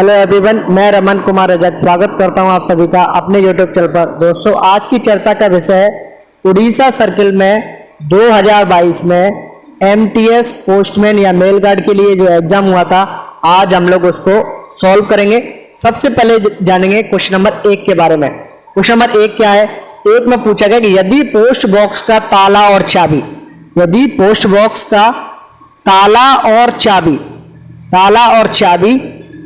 Hello everyone, मैं रमन कुमार रजक स्वागत करता हूं आप सभी का अपने यूट्यूब चैनल पर। दोस्तों, आज की चर्चा का विषय है उड़ीसा सर्किल में 2022 में एमटीएस पोस्टमैन या मेल गार्ड के लिए जो एग्जाम हुआ था, आज हम लोग उसको सॉल्व करेंगे। सबसे पहले जानेंगे क्वेश्चन नंबर 1 के बारे में। क्वेश्चन नंबर 1 क्या है? 1 में पूछा गया कि यदि पोस्ट बॉक्स का ताला और चाबी, यदि पोस्ट बॉक्स का ताला और चाबी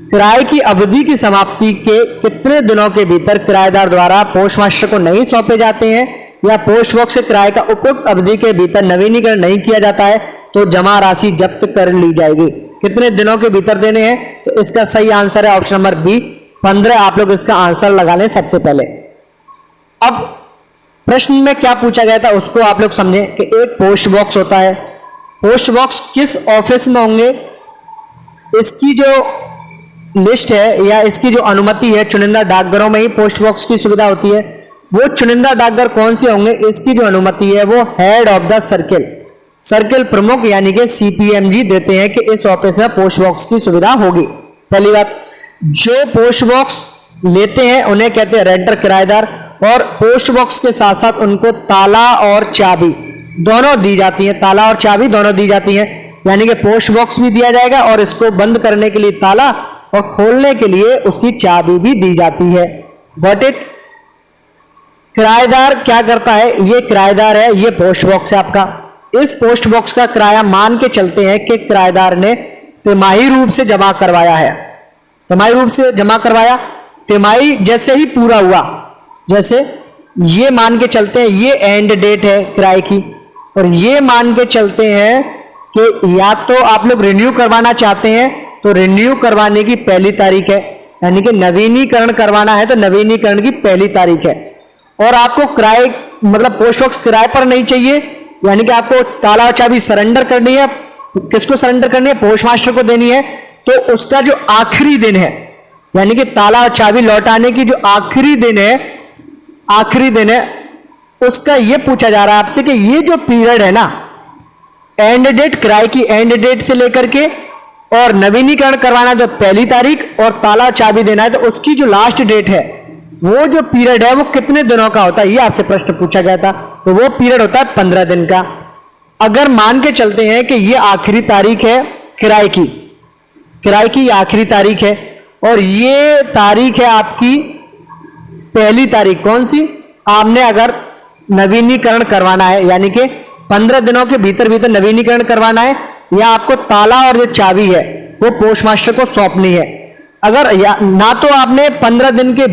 किराए की अवधि की समाप्ति के कितने दिनों के भीतर किराएदार द्वारा पोस्ट मास्टर को नहीं सौंपे जाते हैं या पोस्ट बॉक्स के किराए का उपयुक्त अवधि के भीतर नवीनीकरण नहीं किया जाता है तो जमा राशि जब्त कर ली जाएगी। कितने दिनों के भीतर देने हैं? तो इसका सही आंसर है ऑप्शन नंबर बी, 15। आप लोग इसका आंसर लगा लें सबसे पहले। अब प्रश्न में क्या पूछा गया था उसको आप लोग समझें कि एक पोस्ट बॉक्स होता है। पोस्ट बॉक्स किस ऑफिस में होंगे, इसकी जो लिस्ट है या इसकी जो अनुमति है, चुनिंदा डाकघरों में ही पोस्ट बॉक्स की सुविधा होती है। वो चुनिंदा डाकघर कौन से होंगे, इसकी जो अनुमति है वो हेड ऑफ द सर्किल प्रमुख यानी कि सीपीएमजी देते हैं कि इस ऑफिस में पोस्ट बॉक्स की सुविधा होगी। पहली बात, जो पोस्ट बॉक्स लेते हैं उन्हें कहते हैं रेंटर, किराएदार। और पोस्ट बॉक्स के साथ साथ उनको ताला और चाबी दोनों दी जाती है, ताला और चाबी दोनों दी जाती है, यानी कि पोस्ट बॉक्स भी दिया जाएगा और इसको बंद करने के लिए ताला और खोलने के लिए उसकी चाबी भी दी जाती है। बट इट किराएदार क्या करता है? ये किराएदार है, ये पोस्ट बॉक्स है आपका। इस पोस्ट बॉक्स का किराया मान के चलते हैं कि किराएदार ने तिमाही रूप से जमा करवाया है। तिमाही रूप से जमा करवाया, तिमाही जैसे ही पूरा हुआ, जैसे ये मान के चलते हैं ये एंड डेट है किराए की, और ये मान के चलते हैं कि या तो आप लोग रिन्यू करवाना चाहते हैं तो रिन्यू करवाने की पहली तारीख है, यानी कि नवीनीकरण करवाना है तो नवीनीकरण की पहली तारीख है। और आपको किराए मतलब पोस्ट बॉक्स किराए पर नहीं चाहिए, यानी कि आपको ताला और चाबी सरेंडर करनी है। किसको सरेंडर करनी है? पोस्ट मास्टर को देनी है। तो उसका जो आखिरी दिन है, यानी कि ताला और चाबी लौटाने की जो आखिरी दिन है उसका ये पूछा जा रहा है आपसे कि ये जो पीरियड है ना, एंड डेट, किराए की एंड डेट से लेकर के और नवीनीकरण करवाना जो पहली तारीख और ताला चाबी देना है तो उसकी जो लास्ट डेट है, वो जो पीरियड है वो कितने दिनों का होता है, ये आपसे प्रश्न पूछा गया था। तो वो पीरियड होता है 15 दिन का। अगर मान के चलते हैं कि ये आखिरी तारीख है किराए की आखिरी तारीख है और ये तारीख है आपकी पहली तारीख। कौन सी? आपने अगर नवीनीकरण करवाना है, यानी कि 15 दिनों के भीतर नवीनीकरण करवाना है, या आपको ताला और जो चाबी है वो पोस्ट मास्टर को सौंपनी है। अगर ना तो आपने 15 दिन के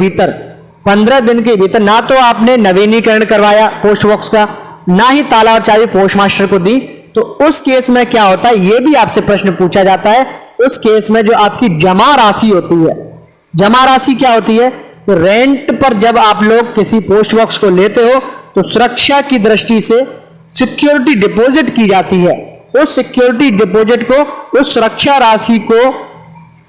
भीतर ना तो आपने नवीनीकरण करवाया पोस्ट बॉक्स का, ना ही ताला और चाबी पोस्ट मास्टर को दी, तो उस केस में क्या होता है, ये भी आपसे प्रश्न पूछा जाता है। उस केस में जो आपकी जमा राशि होती है, जमा राशि क्या होती है? तो रेंट पर जब आप लोग किसी पोस्ट बॉक्स को लेते हो तो सुरक्षा की दृष्टि से सिक्योरिटी डिपॉजिट की जाती है। उस सिक्योरिटी डिपॉजिट को, उस सुरक्षा राशि को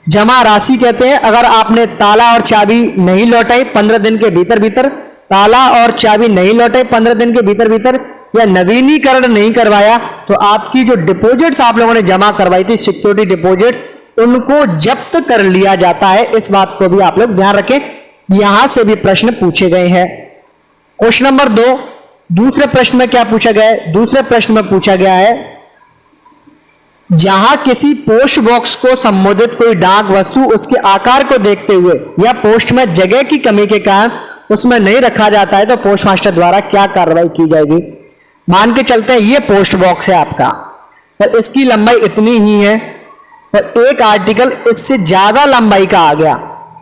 जमा राशि कहते हैं। अगर आपने ताला और चाबी नहीं लौटाई 15 दिन के भीतर ताला और चाबी नहीं लौटाई 15 दिन के भीतर या नवीनीकरण नहीं करवाया, तो आपकी जो डिपॉजिट्स आप लोगों ने जमा करवाई थी, सिक्योरिटी डिपॉजिट्स, उनको जब्त कर लिया जाता है। इस बात को भी आप लोग ध्यान रखें, यहां से भी प्रश्न पूछे गए हैं। क्वेश्चन नंबर 2, दूसरे प्रश्न में क्या पूछा गया है? दूसरे प्रश्न में पूछा गया है, जहां किसी पोस्ट बॉक्स को संबोधित कोई डाक वस्तु उसके आकार को देखते हुए या पोस्ट में जगह की कमी के कारण उसमें नहीं रखा जाता है तो पोस्ट मास्टर द्वारा क्या कार्रवाई की जाएगी? मान के चलते हैं ये पोस्ट बॉक्स है आपका, पर इसकी लंबाई इतनी ही है, पर एक आर्टिकल इससे ज्यादा लंबाई का आ गया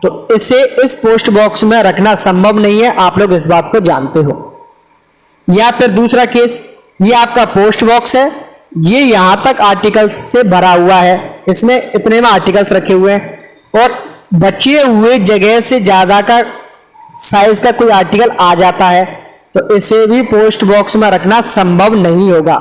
तो इसे इस पोस्ट बॉक्स में रखना संभव नहीं है। आप लोग इस बात को जानते हो। या फिर दूसरा केस, ये आपका पोस्ट बॉक्स है, ये यहां तक आर्टिकल्स से भरा हुआ है, इसमें इतने में आर्टिकल्स रखे हुए हैं और बचे हुए जगह से ज्यादा का साइज का कोई आर्टिकल आ जाता है तो इसे भी पोस्ट बॉक्स में रखना संभव नहीं होगा।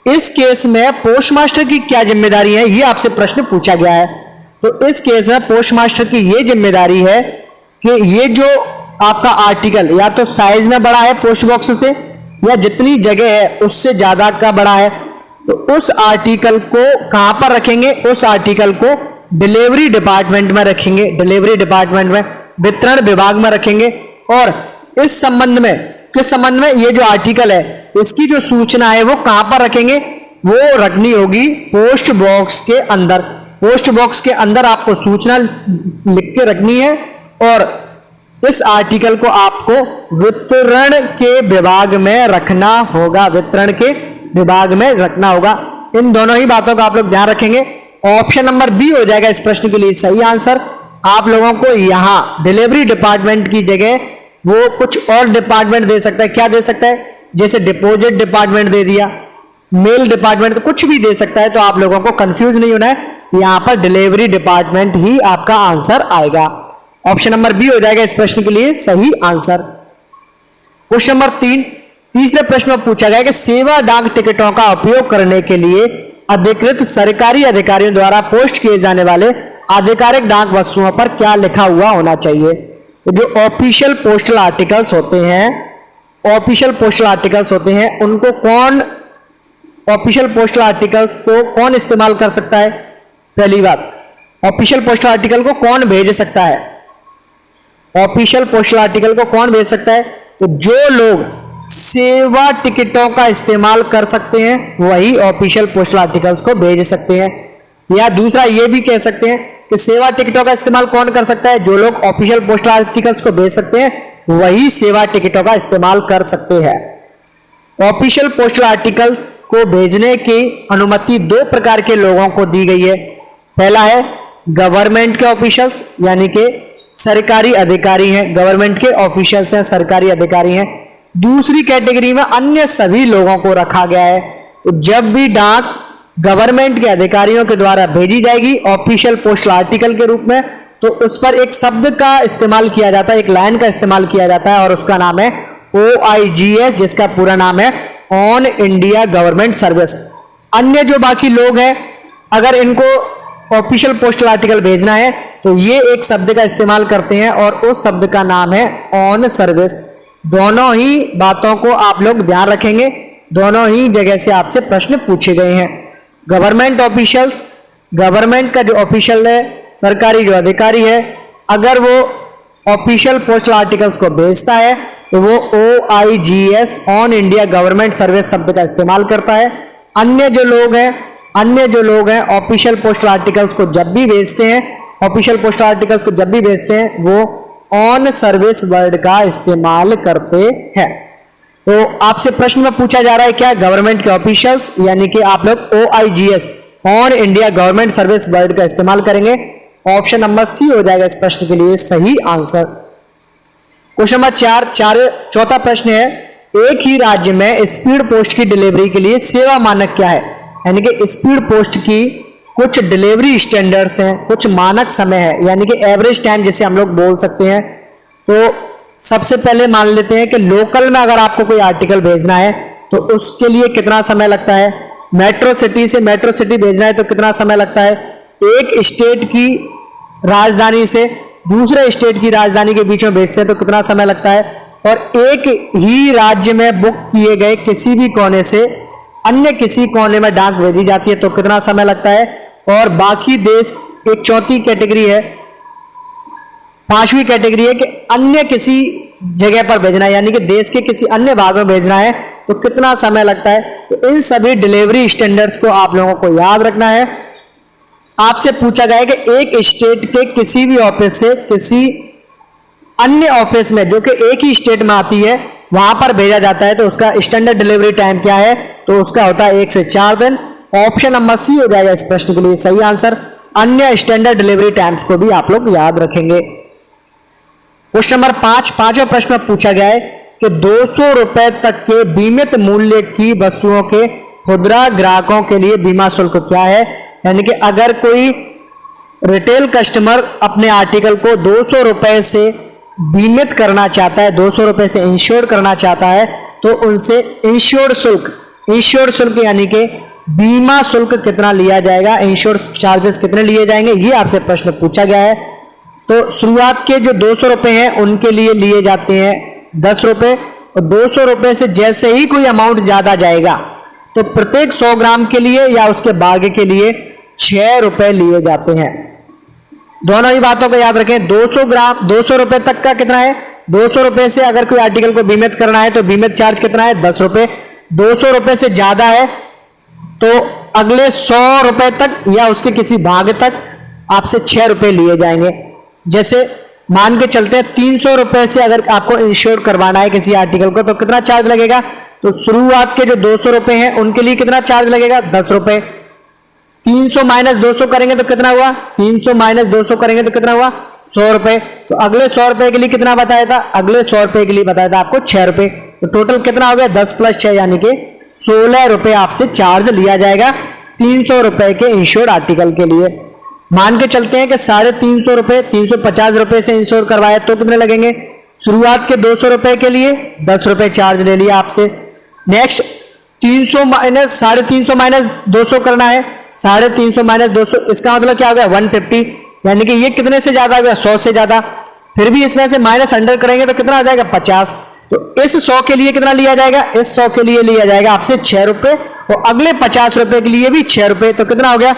इस केस में पोस्ट मास्टर की क्या जिम्मेदारी है, ये आपसे प्रश्न पूछा गया है। तो इस केस में पोस्ट मास्टर की ये जिम्मेदारी है कि ये जो आपका आर्टिकल या तो साइज में बड़ा है पोस्ट बॉक्स से या जितनी जगह है उससे ज्यादा का बड़ा है, तो उस आर्टिकल को कहां पर रखेंगे? उस आर्टिकल को डिलीवरी डिपार्टमेंट में रखेंगे, डिलीवरी डिपार्टमेंट में, वितरण विभाग में रखेंगे। और इस संबंध में, किस संबंध में, ये जो आर्टिकल है इसकी जो सूचना है वो कहां पर रखेंगे, वो रखनी होगी पोस्ट बॉक्स के अंदर। पोस्ट बॉक्स के अंदर आपको सूचना लिख के रखनी है और इस आर्टिकल को आपको वितरण के विभाग में रखना होगा, वितरण के विभाग में रखना होगा। इन दोनों ही बातों का आप लोग ध्यान रखेंगे। ऑप्शन नंबर बी हो जाएगा इस प्रश्न के लिए सही आंसर। आप लोगों को यहां डिलीवरी डिपार्टमेंट की जगह वो कुछ और डिपार्टमेंट दे सकता है। क्या दे सकता है, जैसे डिपॉजिट डिपार्टमेंट दे दिया, मेल डिपार्टमेंट, तो कुछ भी दे सकता है। तो आप लोगों को कंफ्यूज नहीं होना है, यहां पर डिलीवरी डिपार्टमेंट ही आपका आंसर आएगा। ऑप्शन नंबर बी हो जाएगा इस प्रश्न के लिए सही आंसर। क्वेश्चन नंबर 3, तीसरे प्रश्न में पूछा गया कि सेवा डाक टिकटों का उपयोग करने के लिए अधिकृत सरकारी अधिकारियों द्वारा पोस्ट किए जाने वाले आधिकारिक डाक वस्तुओं पर क्या लिखा हुआ होना चाहिए। तो जो ऑफिशियल पोस्टल आर्टिकल्स होते हैं, ऑफिशियल पोस्टल आर्टिकल्स होते हैं, उनको कौन, ऑफिशियल पोस्टल आर्टिकल्स को कौन इस्तेमाल कर सकता है। पहली बात, ऑफिशियल पोस्टल आर्टिकल को कौन भेज सकता है, ऑफिशियल पोस्टल आर्टिकल को कौन भेज सकता है, तो जो लोग सेवा टिकटों का इस्तेमाल कर सकते हैं वही ऑफिशियल पोस्टल आर्टिकल्स को भेज सकते हैं। या दूसरा ये भी कह सकते हैं कि सेवा टिकटों का इस्तेमाल कौन कर सकता है, जो लोग ऑफिशियल पोस्टल आर्टिकल्स को भेज सकते हैं वही सेवा टिकटों का इस्तेमाल कर सकते हैं। ऑफिशियल पोस्टल आर्टिकल्स को भेजने की अनुमति दो प्रकार के लोगों को दी गई है। पहला है गवर्नमेंट के ऑफिशियल्स, यानी कि सरकारी अधिकारी हैं, गवर्नमेंट के ऑफिशियल्स हैं, सरकारी अधिकारी हैं। दूसरी कैटेगरी में अन्य सभी लोगों को रखा गया है। तो जब भी डाक गवर्नमेंट के अधिकारियों के द्वारा भेजी जाएगी ऑफिशियल पोस्टल आर्टिकल के रूप में, तो उस पर एक शब्द का इस्तेमाल किया जाता है, एक लाइन का इस्तेमाल किया जाता है और उसका नाम है OIGS, जिसका पूरा नाम है ऑन इंडिया गवर्नमेंट सर्विस। अन्य जो बाकी लोग हैं, अगर इनको ऑफिशियल पोस्टल आर्टिकल भेजना है तो ये एक शब्द का इस्तेमाल करते हैं और उस शब्द का नाम है ऑन सर्विस। दोनों ही बातों को आप लोग ध्यान रखेंगे, दोनों ही जगह से आपसे प्रश्न पूछे गए हैं। गवर्नमेंट ऑफिशियल्स, गवर्नमेंट का जो ऑफिशियल है, सरकारी जो अधिकारी है, अगर वो ऑफिशियल पोस्टल आर्टिकल्स को भेजता है तो वो OIGS on India government service शब्द का इस्तेमाल करता है। अन्य जो लोग हैं ऑफिशियल पोस्टल आर्टिकल्स को जब भी भेजते हैं, ऑफिशियल पोस्टल आर्टिकल्स को जब भी भेजते हैं वो ऑन सर्विस वर्ड का इस्तेमाल करते हैं। तो आपसे प्रश्न में पूछा जा रहा है क्या, गवर्नमेंट के ऑफिशियल्स यानी कि आप लोग OIGS on India government service word का इस्तेमाल करेंगे। ऑप्शन नंबर सी हो जाएगा इस प्रश्न के लिए सही आंसर। क्वेश्चन नंबर 4, चौथा प्रश्न है, एक ही राज्य में स्पीड पोस्ट की डिलीवरी के लिए सेवा मानक क्या है। यानी कि स्पीड पोस्ट की कुछ डिलीवरी स्टैंडर्ड्स हैं, कुछ मानक समय है, यानी कि एवरेज टाइम जिसे हम लोग बोल सकते हैं। तो सबसे पहले मान लेते हैं कि लोकल में अगर आपको कोई आर्टिकल भेजना है तो उसके लिए कितना समय लगता है। मेट्रो सिटी से मेट्रो सिटी भेजना है तो कितना समय लगता है। एक स्टेट की राजधानी से दूसरे स्टेट की राजधानी के बीच में भेजते हैं तो कितना समय लगता है। और एक ही राज्य में बुक किए गए किसी भी कोने से अन्य किसी कोने में डाक भेजी जाती है तो कितना समय लगता है। और बाकी देश, एक चौथी कैटेगरी है, पांचवी कैटेगरी है कि अन्य किसी जगह पर भेजना है, यानी कि देश के किसी अन्य भाग में भेजना है तो कितना समय लगता है। तो इन सभी डिलीवरी स्टैंडर्ड्स को आप लोगों को याद रखना है। आपसे पूछा गया है कि एक स्टेट के किसी भी ऑफिस से किसी अन्य ऑफिस में जो कि एक ही स्टेट में आती है वहां पर भेजा जाता है तो उसका स्टैंडर्ड डिलीवरी टाइम क्या है, तो उसका होता है 1 से 4 दिन। ऑप्शन नंबर सी हो जाएगा इस प्रश्न के लिए सही आंसर। अन्य स्टैंडर्ड डिलीवरी टाइम्स को भी आप लोग याद रखेंगे। क्वेश्चन नंबर 5, पांचवा प्रश्न में पूछा गया है कि 200 रुपए तक के बीमित मूल्य की वस्तुओं के खुदरा ग्राहकों के लिए बीमा शुल्क क्या है। यानी कि अगर कोई रिटेल कस्टमर अपने आर्टिकल को 200 रुपए से बीमित करना चाहता है, 200 रुपए से इंश्योर करना चाहता है, तो उनसे इंश्योर शुल्क यानी कि बीमा शुल्क कितना लिया जाएगा, इंश्योर चार्जेस कितने लिए जाएंगे, ये आपसे प्रश्न पूछा गया है। तो शुरुआत के जो 200 रुपए हैं उनके लिए लिए जाते हैं 10 रुपए, और 200 रुपए से जैसे ही कोई अमाउंट ज्यादा जाएगा तो प्रत्येक 100 ग्राम के लिए या उसके भाग के लिए 6 रुपए लिए जाते हैं। दोनों ही बातों को याद रखें। 200 ग्राम 200 रुपए तक का कितना है, 200 रुपए से अगर कोई आर्टिकल को बीमित करना है तो बीमित चार्ज कितना है, 10 रुपए। 200 रुपए से ज्यादा है तो अगले 100 रुपए तक या उसके किसी भाग तक आपसे 6 रुपए लिए जाएंगे। जैसे मान के चलते हैं 300 रुपए से अगर आपको इंश्योर करवाना है किसी आर्टिकल को तो कितना चार्ज लगेगा, तो शुरुआत के जो 200 रुपए हैं उनके लिए कितना चार्ज लगेगा, 10 रुपए। 300 माइनस 200 करेंगे तो कितना हुआ, 300 माइनस 200 करेंगे तो कितना हुआ, 100 रुपए। तो अगले 100 रुपए के लिए कितना बताया था, अगले 100 रुपए के लिए बताया था आपको 6 रुपए। तो टोटल कितना हो गया, 10 प्लस 6 यानी कि 16 रुपए आपसे चार्ज लिया जाएगा 300 रुपए के इंश्योर्ड आर्टिकल के लिए। मान के चलते हैं कि 350 रुपए 350 रुपए से इंश्योर करवाया तो कितने लगेंगे, शुरुआत के 200 रुपए के लिए 10 रुपए चार्ज ले लिया आपसे। नेक्स्ट 300 माइनस 350 माइनस 200 करना है, 350 माइनस 200 इसका मतलब क्या हो गया, 150, यानी कि ये कितने से ज्यादा हो गया, 100 से ज्यादा। फिर भी इसमें से माइनस अंडर करेंगे तो कितना आ जाएगा, 50। तो इस 100 के लिए कितना लिया जाएगा, इस 100 के लिए लिया जाएगा आपसे 6 रुपए और अगले 50 रुपए के लिए भी 6 रुपए। तो कितना हो गया,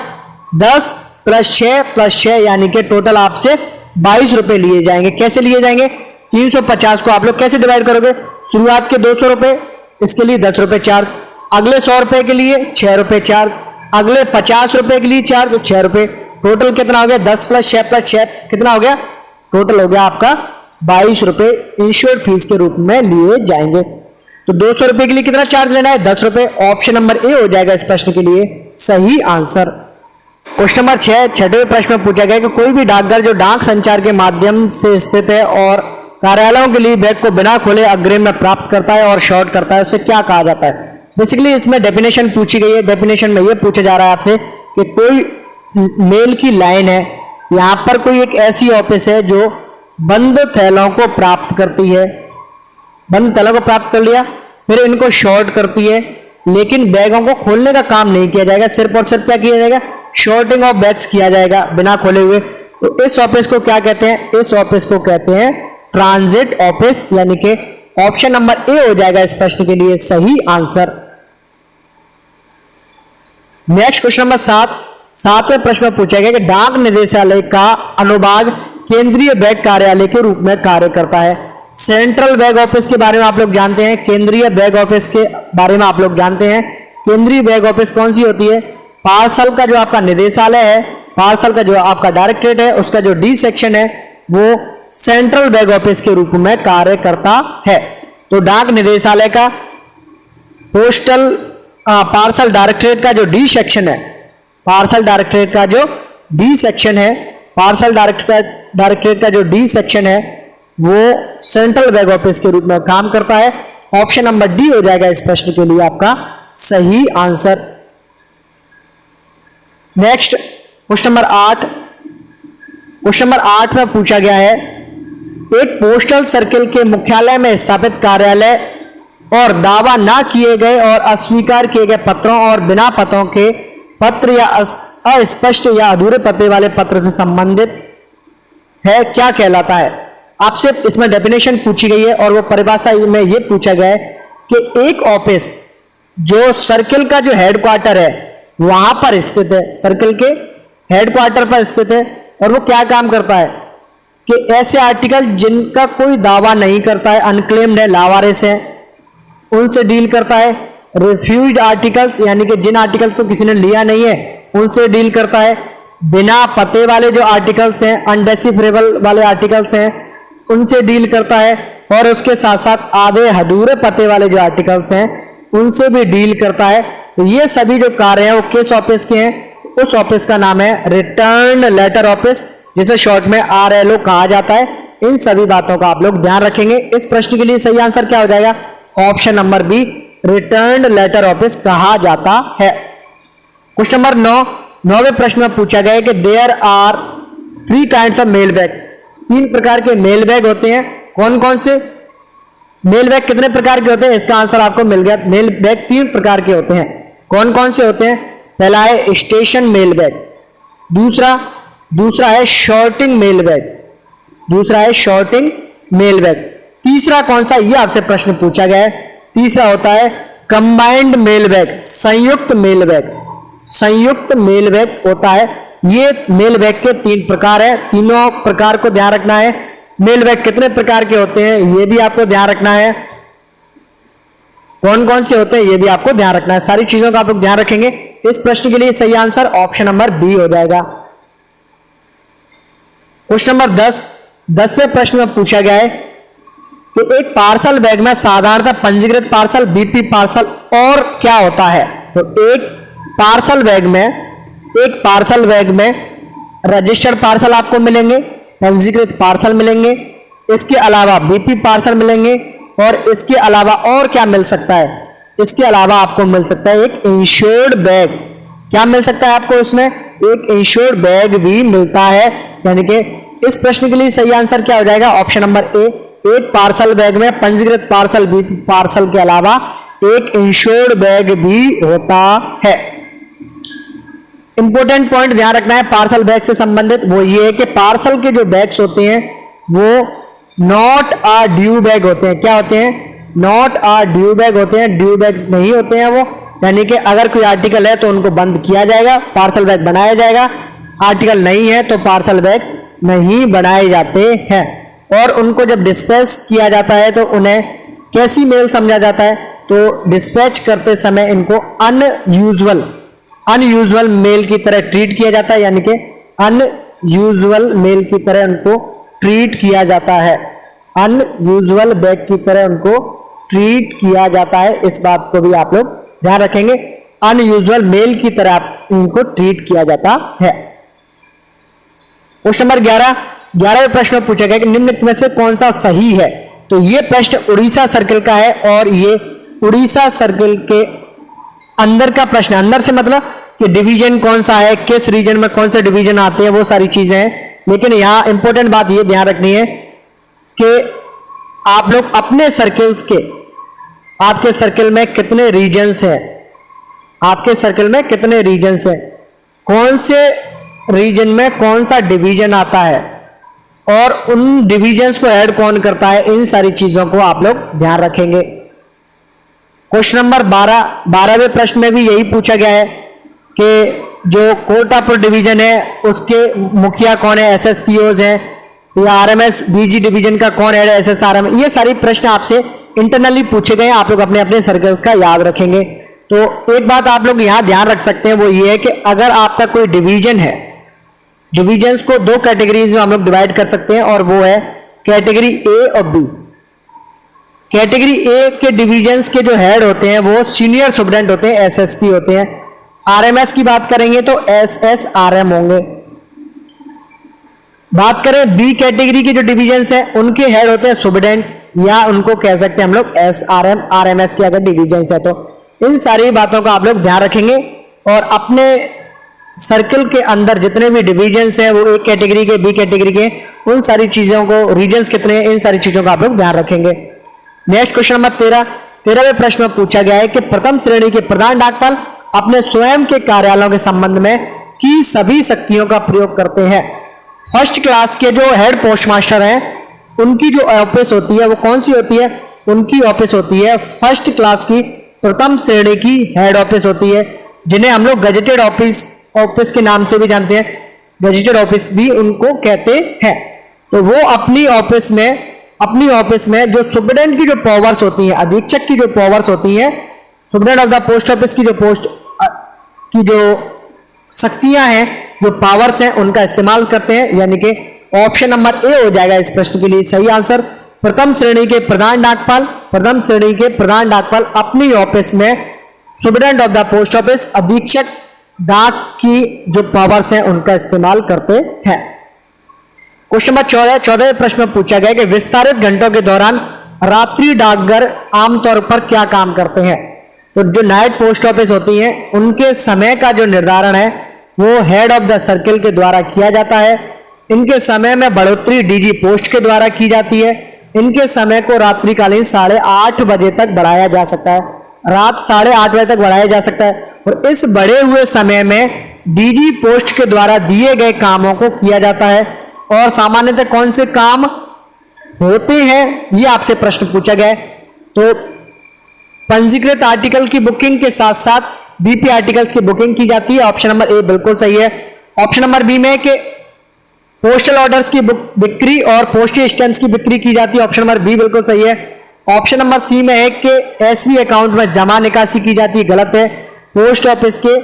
10 प्लस 6 यानी कि टोटल आपसे 22 रुपए लिए जाएंगे। कैसे लिए जाएंगे, 350 को आप लोग कैसे डिवाइड करोगे, शुरुआत के 200 रुपए इसके लिए 10 रुपए चार्ज, अगले 100 रुपए के लिए 6 रुपए चार्ज, अगले 50 रुपए के लिए चार्ज 6 रुपए। टोटल कितना हो गया, 10 प्लस 6 कितना हो गया, टोटल हो गया आपका 22 रुपए इंश्योर्ड फीस के रूप में लिए जाएंगे। तो 200 रुपए के लिए कितना चार्ज लेना है, 10 रुपए। ऑप्शन नंबर ए हो जाएगा इस प्रश्न के लिए सही आंसर। क्वेश्चन नंबर 6 छठे प्रश्न में पूछा गया कि कोई भी डाकघर जो डाक संचार के माध्यम से स्थित है और कार्यालयों के लिए बैग को बिना खोले अग्रिम में प्राप्त करता है और शॉर्ट करता है, उसे क्या कहा जाता है। बेसिकली इसमें डेफिनेशन पूछी गई है। डेफिनेशन में यह पूछा जा रहा है आपसे कि कोई मेल की लाइन है, यहां पर कोई एक ऐसी ऑफिस है जो बंद थैलों को प्राप्त करती है, बंद थैलों को प्राप्त कर लिया, फिर इनको शॉर्ट करती है, लेकिन बैगों को खोलने का काम नहीं किया जाएगा, सिर्फ और सिर्फ क्या किया जाएगा, शॉर्टिंग ऑफ बैग्स किया जाएगा बिना खोले हुए। तो इस ऑफिस को क्या कहते हैं, इस ऑफिस को कहते हैं ट्रांजिट ऑफिस, यानी कि ऑप्शन नंबर ए हो जाएगा इस प्रश्न के लिए सही आंसर। नेक्स्ट क्वेश्चन नंबर 7वें प्रश्न में पूछा गया कि डाक निदेशालय का अनुभाग केंद्रीय बैग कार्यालय के रूप में कार्य करता है। सेंट्रल बैग ऑफिस के बारे में आप लोग जानते हैं, केंद्रीय बैग ऑफिस के बारे में आप लोग जानते हैं। केंद्रीय बैग ऑफिस कौन सी होती है, पार्सल का जो आपका निदेशालय है, पार्सल का जो आपका डायरेक्टरेट है, उसका जो डी सेक्शन है वो सेंट्रल बैग ऑफिस के रूप में कार्य करता है। तो डाक निदेशालय का पोस्टल पार्सल डायरेक्टरेट का जो डी सेक्शन है, पार्सल डायरेक्टरेट का जो डी सेक्शन है, पार्सल डायरेक्टरेट का जो डी सेक्शन है वो सेंट्रल बैग ऑफिस के रूप में काम करता है। ऑप्शन नंबर डी हो जाएगा इस प्रश्न के लिए आपका सही answer. Next question number 8, question number 8 में पूछा गया है एक पोस्टल सर्किल के मुख्यालय में स्थापित कार्यालय और दावा ना किए गए और अस्वीकार किए गए पत्रों और बिना पतों के पत्र या अस्पष्ट या अधूरे पते वाले पत्र से संबंधित है, क्या कहलाता है। आपसे इसमें डेफिनेशन पूछी गई है और वो परिभाषा में ये पूछा गया है कि एक ऑफिस जो सर्किल का जो हेडक्वार्टर है वहां पर स्थित है, सर्किल के हेडक्वार्टर पर स्थित है, और वो क्या काम करता है कि ऐसे आर्टिकल जिनका कोई दावा नहीं करता है, अनक्लेम्ड है, लावारिस है, उनसे डील करता है। रिफ्यूज्ड आर्टिकल्स यानी कि जिन आर्टिकल्स को किसी ने लिया नहीं है उनसे डील करता है। बिना पते वाले जो आर्टिकल्स हैं, अनडेसिफरेबल वाले आर्टिकल्स हैं, उनसे डील करता है। और उसके साथ साथ आधे अधूरे पते वाले जो आर्टिकल्स हैं उनसे भी डील करता है। तो ये सभी जो कार्य हैं वो किस ऑफिस के हैं, उस ऑफिस का नाम है रिटर्न लेटर ऑफिस, जिसे शॉर्ट में RLO कहा जाता है। इन सभी बातों का आप लोग ध्यान रखेंगे। इस प्रश्न के लिए सही आंसर क्या हो जाएगा, option number B, return letter office कहा जाता है। क्वेश्चन नंबर 9वें प्रश्न में पूछा गया है कि there are 3 kinds of mail bags, 3 प्रकार के मेल बैग होते हैं। कौन कौन से मेल बैग कितने प्रकार के होते हैं, इसका आंसर आपको मिल गया। मेल बैग 3 प्रकार के होते हैं। कौन कौन से होते हैं, पहला है स्टेशन मेल बैग, दूसरा है शॉर्टिंग मेल बैग, दूसरा है शॉर्टिंग मेल बैग। तीसरा कौन सा, ये आपसे प्रश्न पूछा गया है। तीसरा होता है कंबाइंड मेल बैग, संयुक्त मेल बैग, संयुक्त मेल बैग होता है। ये मेल बैग के 3 प्रकार है, तीनों प्रकार को ध्यान रखना है। मेल बैग कितने प्रकार के होते हैं ये भी आपको ध्यान रखना है, कौन कौन से होते हैं ये भी आपको ध्यान रखना है। सारी चीजों का आप लोग ध्यान रखेंगे। इस प्रश्न के लिए सही आंसर ऑप्शन नंबर बी हो जाएगा। क्वेश्चन नंबर 10वें प्रश्न में पूछा गया है कि एक पार्सल बैग में साधारणतः पंजीकृत पार्सल, बीपी पार्सल और क्या होता है। तो एक पार्सल बैग में रजिस्टर्ड पार्सल आपको मिलेंगे, पंजीकृत पार्सल मिलेंगे, इसके अलावा बीपी पार्सल मिलेंगे और इसके अलावा और क्या मिल सकता है, इसके अलावा आपको मिल सकता है एक इंश्योर्ड बैग। क्या मिल सकता है आपको उसमें, एक इंश्योर्ड बैग भी मिलता है। यानी कि इस प्रश्न के लिए सही आंसर क्या हो जाएगा, ऑप्शन नंबर ए। एक पार्सल बैग में पंजीकृत पार्सल, बीपी पार्सल के अलावा एक इंश्योर्ड बैग भी होता है। इंपॉर्टेंट पॉइंट ध्यान रखना है पार्सल बैग से संबंधित, वो ये है कि पार्सल के जो बैग्स होते हैं वो नॉट आ ड्यू बैग होते हैं। क्या होते हैं, नॉट आ ड्यू बैग होते हैं, ड्यू बैग नहीं होते हैं वो। यानी कि अगर कोई आर्टिकल है तो उनको बंद किया जाएगा, पार्सल बैग बनाया जाएगा। आर्टिकल नहीं है तो पार्सल बैग नहीं बनाए जाते हैं। और उनको जब डिस्पैच किया जाता है तो उन्हें कैसी मेल समझा जाता है, तो डिस्पैच करते समय इनको अनयूजुअल मेल की तरह ट्रीट किया जाता है। यानी कि अनयूजुअल मेल की तरह उनको ट्रीट किया जाता है, अनयूजुअल बैग की तरह उनको ट्रीट किया जाता है। इस बात को भी आप लोग ध्यान रखेंगे, अनयूजुअल मेल की तरह इनको ट्रीट किया जाता है। क्वेश्चन नंबर 11वें प्रश्न में पूछा गया कि निम्नलिखित में से कौन सा सही है। तो यह प्रश्न उड़ीसा सर्किल का है और ये उड़ीसा सर्किल के अंदर का प्रश्न, अंदर से मतलब कि डिवीजन कौन सा है, किस रीजन में कौन से डिवीजन आते हैं, वो सारी चीजें हैं। लेकिन यहां इंपॉर्टेंट बात ये ध्यान रखनी है कि आप लोग अपने सर्किल्स के, आपके सर्किल में कितने रीजन्स हैं, आपके सर्किल में कितने रीजन्स हैं, कौन से रीजन में कौन सा डिवीजन आता है और उन डिवीजन्स को ऐड कौन करता है, इन सारी चीजों को आप लोग ध्यान रखेंगे। क्वेश्चन नंबर 12वें प्रश्न में भी यही पूछा गया है कि जो कोटापुर डिवीजन है उसके मुखिया कौन है, एसएसपीओज हैं, या आरएमएस बीजी डिवीजन का कौन है, एसएसआरएम। ये सारी प्रश्न आपसे इंटरनली पूछे गए, आप लोग अपने अपने सर्कल्स का याद रखेंगे। तो एक बात आप लोग यहां ध्यान रख सकते हैं, वो ये है कि अगर आपका कोई डिवीजन है, डिवीजन्स को 2 कैटेगरीज में हम लोग डिवाइड कर सकते हैं और वो है कैटेगरी ए और बी। कैटेगरी ए के डिवीजन्स के जो हेड होते हैं वो सीनियर सुपरिटेंडेंट होते हैं, एसएसपी होते हैं। आरएमएस की बात करेंगे तो एसएसआरएम होंगे। बात करें बी कैटेगरी के जो डिवीजन्स हैं उनके हेड होते हैं सुपरिटेंडेंट, या उनको कह सकते हैं हम लोग एसआरएम, आरएमएस के अगर डिवीजन्स है तो। इन सारी बातों का आप लोग ध्यान रखेंगे और अपने सर्कल के अंदर जितने भी डिवीजन्स हैं वो एक कैटेगरी के, बी कैटेगरी के, उन सारी चीजों को, रीजन्स कितने हैं, इन सारी चीजों का आप लोग ध्यान रखेंगे। नेक्स्ट क्वेश्चन नंबर 13वें प्रश्न में पूछा गया है कि प्रथम श्रेणी के प्रधान डाकपाल अपने स्वयं के कार्यालयों के संबंध में की सभी शक्तियों का प्रयोग करते हैं। फर्स्ट क्लास के जो हेड पोस्टमास्टर हैं उनकी जो ऑफिस होती है वो कौन सी होती है, उनकी ऑफिस होती है फर्स्ट क्लास की प्रथम श्रेणी की हेड ऑफिस होती है, जिन्हें हम लोग गजेटेड ऑफिस के नाम से भी जानते हैं, गजेटेड ऑफिस भी उनको कहते हैं। तो वो अपनी ऑफिस में जो सुपरिटेंडेंट की जो पावर्स होती है, अधीक्षक की जो पावर्स होती है, superintendent of the post office की जो शक्तियां हैं, जो पावर्स हैं, उनका इस्तेमाल करते हैं। यानी कि ऑप्शन नंबर ए हो जाएगा इस प्रश्न के लिए सही आंसर। प्रथम श्रेणी के प्रधान डाकपाल अपनी ऑफिस में superintendent of the post office, अधीक्षक डाक की जो पावर्स हैं उनका इस्तेमाल करते हैं। क्वेश्चन नंबर 14वें प्रश्न में पूछा गया कि विस्तारित घंटों के दौरान रात्रि डाकघर आमतौर पर क्या काम करते हैं। तो जो नाइट पोस्ट ऑफिस होती हैं उनके समय का जो निर्धारण है वो हेड ऑफ द सर्किल के द्वारा किया जाता है। इनके समय में बढ़ोतरी डीजी पोस्ट के द्वारा की जाती है। इनके समय को रात्रिकालीन 8:30 बजे तक बढ़ाया जा सकता है, रात 8:30 बजे तक बढ़ाया जा सकता है। और इस बढ़े हुए समय में डीजी पोस्ट के द्वारा दिए गए कामों को किया जाता है। और सामान्यतः कौन से काम होते हैं ये आपसे प्रश्न पूछा गया है। तो पंजीकृत आर्टिकल की बुकिंग के साथ साथ बीपी आर्टिकल्स की बुकिंग की जाती है, ऑप्शन नंबर ए बिल्कुल सही है। ऑप्शन नंबर बी में कि पोस्टल ऑर्डर्स की बिक्री और पोस्टल स्टैम्प्स की बिक्री की जाती है, ऑप्शन नंबर बी बिल्कुल सही है। ऑप्शन नंबर सी में है कि एसबी अकाउंट में जमा निकासी की जाती है, गलत है। पोस्ट ऑफिस के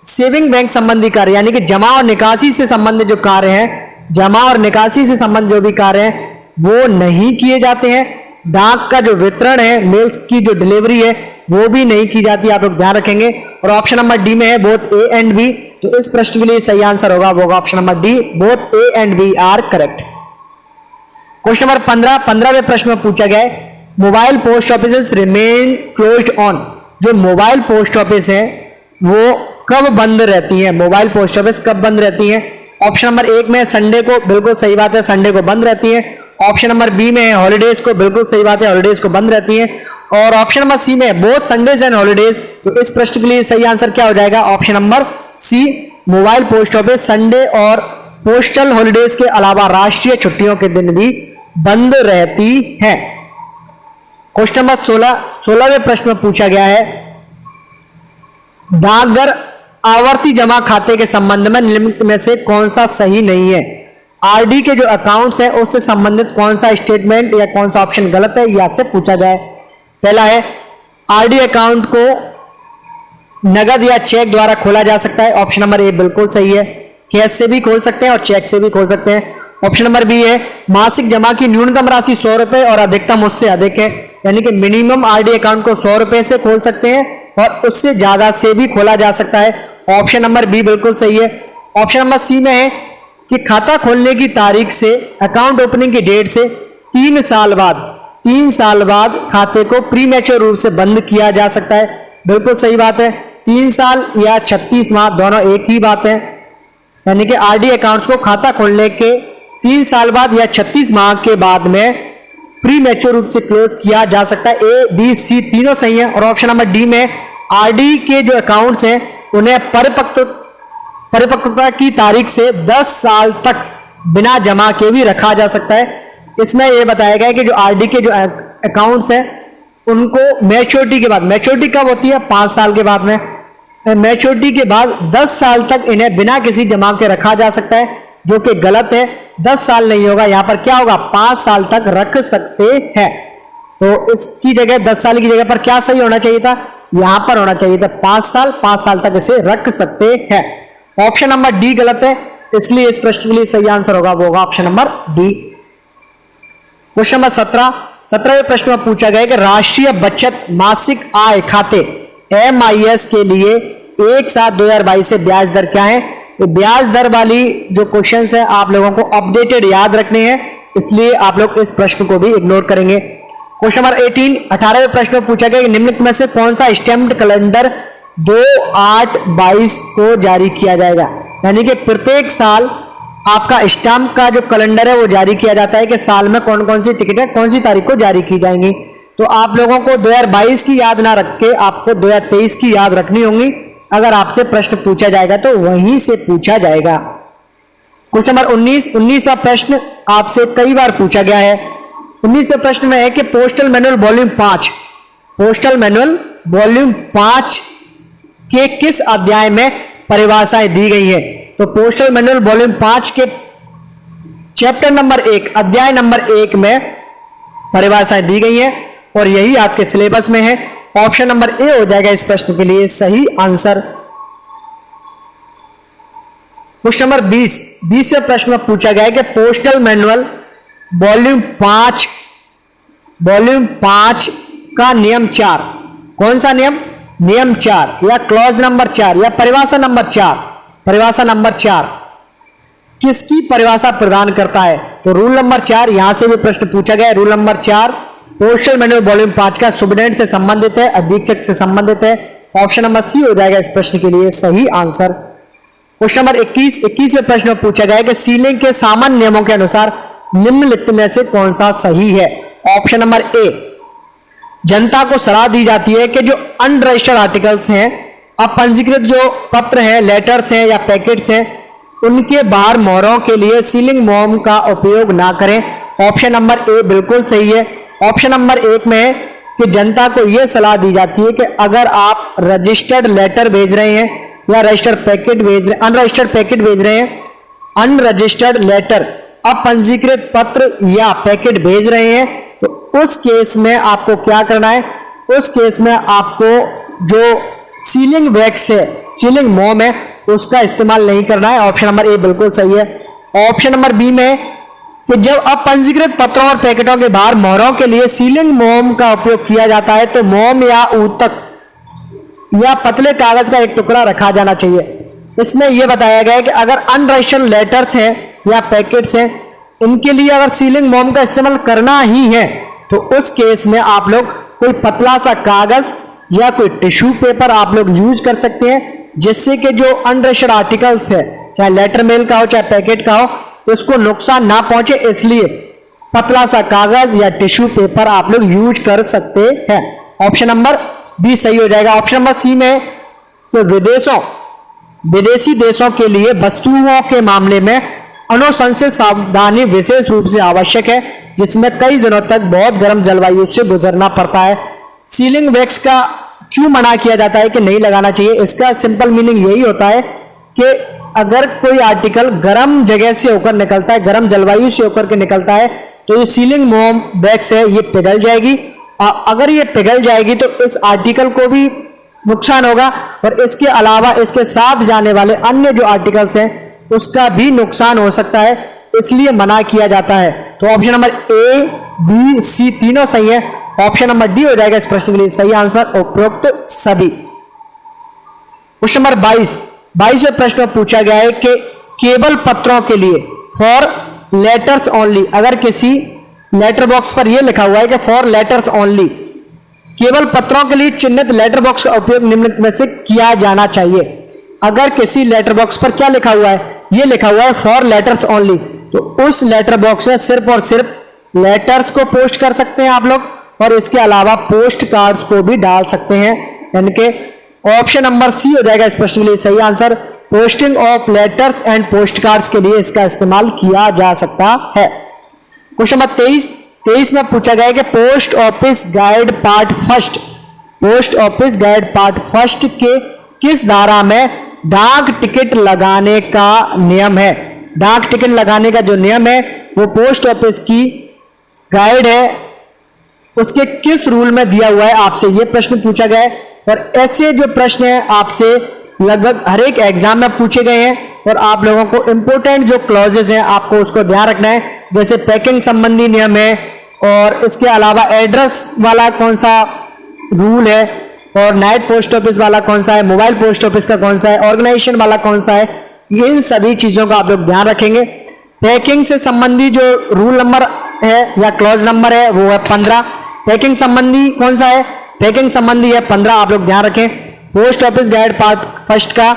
सेविंग बैंक संबंधी कार्य यानी कि जमा और निकासी से संबंधित जो कार्य हैं, जमा और निकासी से संबंधित जो भी कार्य हैं वो नहीं किए जाते हैं। डाक का जो वितरण है, मेल्स की जो डिलीवरी है वो भी नहीं की जाती, आप लोग ध्यान रखेंगे। और ऑप्शन नंबर डी में है बोथ ए एंड बी, तो इस प्रश्न के लिए सही आंसर होगा वो option number D, both A and B are correct. Question number 15वें प्रश्न में पूछा गया है mobile post office remain closed on. जो मोबाइल पोस्ट ऑफिस है वो कब बंद रहती है, मोबाइल पोस्ट ऑफिस कब बंद रहती है? ऑप्शन नंबर 1 में संडे को, बिल्कुल सही बात है, संडे को बंद रहती है। ऑप्शन नंबर बी में है हॉलीडेज को, बिल्कुल सही बात है, हॉलीडेज को बंद रहती है। और ऑप्शन नंबर सी में बोथ संडेज एंड हॉलीडेज, तो इस प्रश्न के लिए सही आंसर क्या हो जाएगा? Option number C, mobile post office Sunday और पोस्टल हॉलीडेज के अलावा राष्ट्रीय छुट्टियों के दिन भी बंद रहती है। क्वेश्चन नंबर 16वें प्रश्न में पूछा गया है डाकघर आवर्ती जमा खाते के संबंध में निम्नलिखित में से कौन सा सही नहीं है? आरडी के जो अकाउंट्स है उससे संबंधित कौन सा स्टेटमेंट या कौन सा ऑप्शन गलत है, ये आपसे पूछा गया है। पहला है आरडी अकाउंट को नगद या चेक द्वारा खोला जा सकता है, ऑप्शन नंबर ए बिल्कुल सही है, कैश से भी खोल सकते हैं और चेक से भी खोल सकते हैं। ऑप्शन नंबर बी है मासिक जमा की न्यूनतम राशि 100 रुपए और अधिकतम उससे अधिक है, यानी कि मिनिमम आरडी अकाउंट को 100 रुपए से खोल सकते हैं और उससे ज्यादा से भी खोला जा सकता है, ऑप्शन नंबर बी बिल्कुल सही है। ऑप्शन नंबर सी में है कि खाता खोलने की तारीख से अकाउंट ओपनिंग की डेट से 3 साल बाद खाते को प्री मैच्योर रूप से बंद किया जा सकता है, बिल्कुल सही बात है। 3 साल या 36 माह दोनों एक ही बात है, यानी कि आरडी अकाउंट्स को खाता खोलने के 3 साल बाद या 36 माह के बाद में प्री मैच्योर रूप से क्लोज किया जा सकता है। ए बी सी तीनों सही है। और ऑप्शन नंबर डी में आरडी के जो अकाउंट्स हैं उन्हें परिपक्वता की तारीख से 10 साल तक बिना जमा के भी रखा जा सकता है। इसमें यह बताया गया है कि जो आरडी के जो अकाउंट्स हैं उनको मैच्योरिटी के बाद, मैच्योरिटी कब होती है? 5 साल के बाद में, मैच्योरिटी के बाद 10 साल तक इन्हें बिना किसी जमा के रखा जा सकता है, जो कि गलत है। 10 साल नहीं होगा, यहां पर क्या होगा? 5 साल तक रख सकते हैं। तो इसकी जगह 10 साल की जगह पर क्या सही होना चाहिए था? यहां पर होना चाहिए था 5 साल तक इसे रख सकते हैं। ऑप्शन नंबर डी गलत है, इसलिए इस प्रश्न के लिए सही आंसर होगा वो होगा option number D. Question number 17वें प्रश्न में पूछा गया कि राष्ट्रीय बचत मासिक आय खाते MIS के लिए 1/7/2022 से ब्याज दर क्या है? तो ब्याज दर वाली जो क्वेश्चंस है आप लोगों को अपडेटेड याद रखने हैं, इसलिए आप लोग इस प्रश्न को भी इग्नोर करेंगे। क्वेश्चन नंबर 18वें प्रश्न में पूछा गया कि निम्नलिखित में से कौन सा स्टैम्प्ड कैलेंडर 2/8/22 को जारी किया जाएगा? यानी कि प्रत्येक साल आपका स्टैम्प का जो कैलेंडर है वो जारी किया जाता है कि साल में कौन कौन सी टिकटें कौन सी तारीख को जारी की जाएंगी। तो आप लोगों को 2022 की याद ना रख के आपको 2023 की याद रखनी होगी। अगर आपसे प्रश्न पूछा जाएगा तो वहीं से पूछा जाएगा। क्वेश्चन नंबर 19वां प्रश्न आपसे कई बार पूछा गया है। 19वें प्रश्न में है कि पोस्टल मैनुअल वॉल्यूम 5 के किस अध्याय में परिभाषाएं दी गई है? तो पोस्टल मैनुअल वॉल्यूम 5 के चैप्टर नंबर 1 अध्याय नंबर 1 में परिभाषाएं दी गई हैं और यही आपके सिलेबस में है। ऑप्शन नंबर ए हो जाएगा इस प्रश्न के लिए सही आंसर। क्वेश्चन नंबर 20वें प्रश्न में पूछा गया है कि पोस्टल मैनुअल वॉल्यूम 5 का नियम 4 कौन सा नियम? नियम 4 या क्लॉज नंबर 4 या परिभाषा नंबर 4 किसकी परिभाषा प्रदान करता है? तो रूल नंबर 4 यहां से भी प्रश्न पूछा गया है। Rule number 4 postal manual volume 5 का सुपरिटेंडेंट से संबंधित है, अधीक्षक से संबंधित है। ऑप्शन नंबर सी हो जाएगा इस प्रश्न के लिए सही आंसर। क्वेश्चन नंबर 21वें प्रश्न में पूछा गया है कि सीलिंग के सामान्य नियमों के अनुसार निम्नलिखित में से कौन सा सही है? ऑप्शन नंबर ए, जनता को सलाह दी जाती है कि जो अनरजिस्टर्ड आर्टिकल्स हैं, अपंजीकृत जो पत्र हैं, लेटर्स हैं या पैकेट्स हैं, उनके बाहर मोहरों के लिए सीलिंग मोम का उपयोग ना करें। ऑप्शन नंबर ए बिल्कुल सही है। ऑप्शन नंबर 1 में है कि जनता को यह सलाह दी जाती है कि अगर आप रजिस्टर्ड लेटर भेज रहे हैं या रजिस्टर्ड पैकेट भेज रहे, अनरजिस्टर्ड पैकेट भेज रहे हैं, अनरजिस्टर्ड लेटर, अपंजीकृत पत्र या पैकेट भेज रहे हैं, तो उस केस में आपको क्या करना है? उस केस में आपको जो सीलिंग वैक्स है, सीलिंग मोम है, उसका इस्तेमाल नहीं करना है। ऑप्शन नंबर ए बिल्कुल सही है। ऑप्शन नंबर बी में कि जब अपंजीकृत पत्रों और पैकेटों के बाहर मोहरों के लिए सीलिंग मोम का उपयोग किया जाता है तो मोम या ऊतक या पतले कागज का एक टुकड़ा रखा जाना चाहिए। इसमें यह बताया गया है कि अगर अनरजिस्टर्ड लेटर्स हैं या पैकेट्स हैं, इनके लिए अगर सीलिंग मोम का इस्तेमाल करना ही है तो उस केस में आप लोग कोई पतला सा कागज या कोई टिश्यू पेपर आप लोग यूज कर सकते हैं, जिससे कि जो अनरजिस्टर्ड आर्टिकल्स है, चाहे लेटर मेल का हो चाहे पैकेट का हो, उसको नुकसान ना पहुंचे, इसलिए पतला सा कागज या टिश्यू पेपर आप लोग यूज कर सकते हैं। ऑप्शन नंबर बी सही हो जाएगा। ऑप्शन नंबर सी में तो विदेशी देशों के लिए वस्तुओं के मामले में अनुशंसित सावधानी विशेष रूप से आवश्यक है, जिसमें कई दिनों तक बहुत गर्म जलवायु से गुजरना पड़ता है। सीलिंग वैक्स का क्यों मना किया जाता है कि नहीं लगाना चाहिए? इसका सिंपल मीनिंग यही होता है कि अगर कोई आर्टिकल गर्म जगह से होकर निकलता है, गर्म जलवायु से होकर के निकलता है, तो ये सीलिंग मोम वैक्स है, ये पिघल जाएगी। अगर ये पिघल जाएगी तो इस आर्टिकल को भी नुकसान होगा और इसके अलावा इसके साथ जाने वाले अन्य जो आर्टिकल्स हैं उसका भी नुकसान हो सकता है, इसलिए मना किया जाता है। तो ऑप्शन नंबर ए, बी, सी तीनों सही है। ऑप्शन नंबर डी हो जाएगा इस प्रश्न के लिए सही आंसर, उपरोक्त सभी। क्वेश्चन नंबर 22वें प्रश्न में पूछा गया है कि केवल पत्रों के लिए, फॉर लेटर्स ओनली, अगर किसी लेटर बॉक्स पर यह लिखा हुआ है कि फॉर लेटर्स ओनली, केवल पत्रों के लिए चिन्हित लेटर बॉक्स का उपयोग निम्नलिखित में से किया जाना चाहिए। अगर किसी लेटर बॉक्स पर क्या लिखा हुआ है? यह लिखा हुआ है फॉर लेटर्स ओनली, तो उस लेटर बॉक्स में सिर्फ और सिर्फ लेटर्स को पोस्ट कर सकते हैं आप लोग, और इसके अलावा पोस्ट कार्ड्स को भी डाल सकते हैं। यानी कि ऑप्शन नंबर सी हो जाएगा इस प्रश्न के लिए सही answer. Posting of letters and post cards के लिए इसका इस्तेमाल किया जा सकता है। क्वेश्चन नंबर 23 में पूछा गया है कि post office guide part first, post office guide part first के किस धारा में डाक टिकट लगाने का नियम है? डाक टिकट लगाने का जो नियम है वो पोस्ट ऑफिस की गाइड है, उसके किस रूल में दिया हुआ है? आपसे ये प्रश्न पूछा गया है और ऐसे जो प्रश्न है आपसे लगभग हर एक एग्जाम में पूछे गए हैं और आप लोगों को इंपॉर्टेंट जो क्लॉजेस हैं आपको उसको ध्यान रखना है। जैसे पैकिंग संबंधी नियम है, और इसके अलावा एड्रेस वाला कौन सा रूल है, और नाइट पोस्ट ऑफिस वाला कौन सा है, मोबाइल पोस्ट ऑफिस का कौन सा है, ऑर्गेनाइजेशन वाला कौन सा है, इन सभी चीजों का आप लोग ध्यान रखेंगे। पैकिंग से संबंधी जो रूल नंबर है या क्लॉज नंबर है वो है 15। पैकिंग संबंधी कौन सा है? पैकिंग संबंधी है 15, आप लोग ध्यान रखें। Post office guide part first का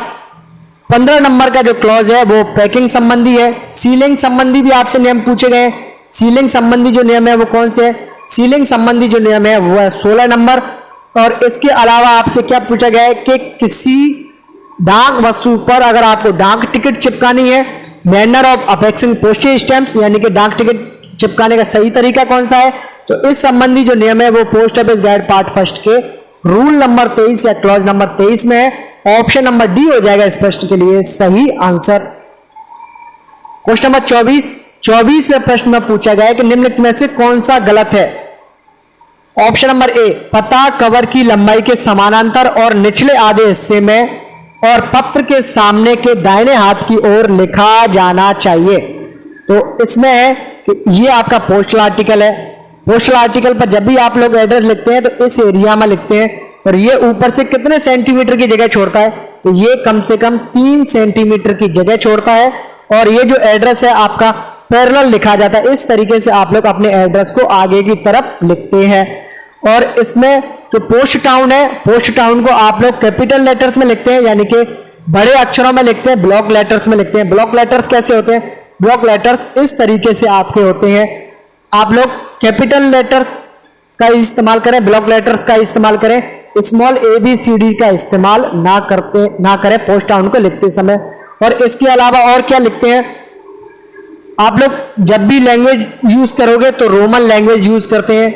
15 नंबर का जो क्लॉज है वो पैकिंग संबंधी है। सीलिंग संबंधी भी आपसे नियम पूछे गए। सीलिंग संबंधी जो नियम है वो कौन से है? सीलिंग संबंधी जो नियम है वो है 16 नंबर। और इसके अलावा आपसे क्या पूछा गया है कि किसी डाक वस्तु पर अगर आपको डाक टिकट चिपकानी है, मैनर ऑफ अफेक्सिंग पोस्टेज स्टैंप्स, यानी कि डाक टिकट चिपकाने का सही तरीका कौन सा है, तो इस संबंधी जो नियम है वो post office guide part first के रूल नंबर 23 या क्लॉज नंबर 23 में है। ऑप्शन नंबर डी हो जाएगा इस प्रश्न के लिए सही आंसर। क्वेश्चन नंबर 24वें प्रश्न में पूछा गया है कि निम्नलिखित में से कौन सा गलत है? ऑप्शन नंबर ए, पता कवर की लंबाई के समानांतर और निचले आधे हिस्से में और पत्र के सामने के दाहिने हाथ की ओर लिखा जाना चाहिए। तो इसमें है कि ये आपका पोस्टल आर्टिकल है। पोस्टल आर्टिकल पर जब भी आप लोग एड्रेस लिखते हैं तो इस एरिया में लिखते हैं, और ये ऊपर से कितने सेंटीमीटर की जगह छोड़ता है? तो ये कम से कम 3 सेंटीमीटर की जगह छोड़ता है। और ये जो एड्रेस है आपका पैरेलल लिखा जाता है। इस तरीके से आप लोग अपने एड्रेस को आगे की तरफ लिखते हैं। और इसमें जो पोस्ट टाउन है, पोस्ट टाउन को आप लोग कैपिटल लेटर्स में लिखते हैं, यानी कि बड़े अक्षरों में लिखते हैं, ब्लॉक लेटर्स में लिखते हैं। ब्लॉक लेटर्स कैसे होते हैं? ब्लॉक लेटर्स इस तरीके से आपके होते हैं। आप लोग कैपिटल लेटर्स का इस्तेमाल करें, ब्लॉक लेटर्स का इस्तेमाल करें, स्मॉल ABCD का इस्तेमाल ना करें पोस्ट टाउन को लिखते समय। और इसके अलावा और क्या लिखते हैं आप लोग? जब भी लैंग्वेज यूज करोगे तो रोमन लैंग्वेज यूज करते हैं,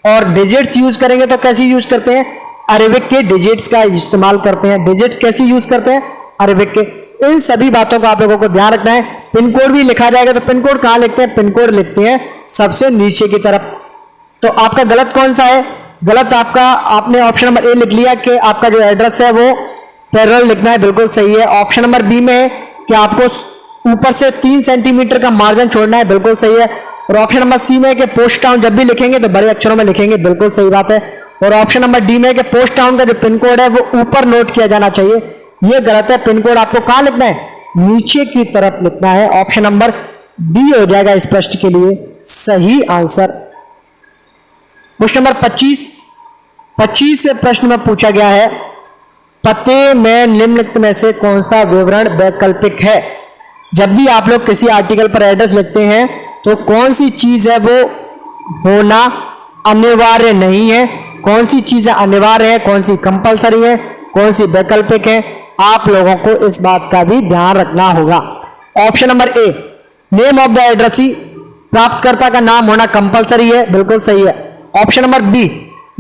और डिजिट्स यूज करेंगे तो कैसी यूज करते हैं? अरेबिक के डिजिट्स का इस्तेमाल करते हैं। डिजिट्स कैसे यूज करते हैं? अरेबिक के। इन सभी बातों का आप लोगों को ध्यान रखना है। पिन कोड भी लिखा जाएगा तो पिन कोड कहां लिखते हैं? पिन कोड लिखते हैं सबसे नीचे की तरफ। तो आपका गलत कौन सा है? गलत आपका, आपने ऑप्शन नंबर ए लिख लिया कि आपका जो एड्रेस है वो पैरेलल लिखना है, बिल्कुल सही है। ऑप्शन नंबर बी में है कि आपको ऊपर से 3 सेंटीमीटर का मार्जिन छोड़ना है, बिल्कुल सही है। और ऑप्शन नंबर सी में है कि पोस्ट टाउन जब भी लिखेंगे तो बड़े अक्षरों में लिखेंगे, बिल्कुल सही बात है। और ऑप्शन नंबर डी में है कि पोस्ट टाउन का जो पिन कोड है वो ऊपर नोट किया जाना चाहिए, ये गलत है। पिन कोड आपको कहां लिखना है? नीचे की तरफ लिखना है। ऑप्शन नंबर डी हो जाएगा इस प्रश्न के लिए सही आंसर। क्वेश्चन नंबर 25वें प्रश्न में पूछा गया है, पते में निम्नलिखित में से कौन सा विवरण वैकल्पिक है? जब भी आप लोग किसी आर्टिकल पर एड्रेस लिखते हैं तो कौन सी चीज है वो होना अनिवार्य नहीं है, कौन सी चीजें अनिवार्य है, कौन सी कंपलसरी है, कौन सी वैकल्पिक है, आप लोगों को इस बात का भी ध्यान रखना होगा। Option number A, name of the addressee, प्राप्तकर्ता का नाम होना कंपलसरी है, बिल्कुल सही है। Option number B,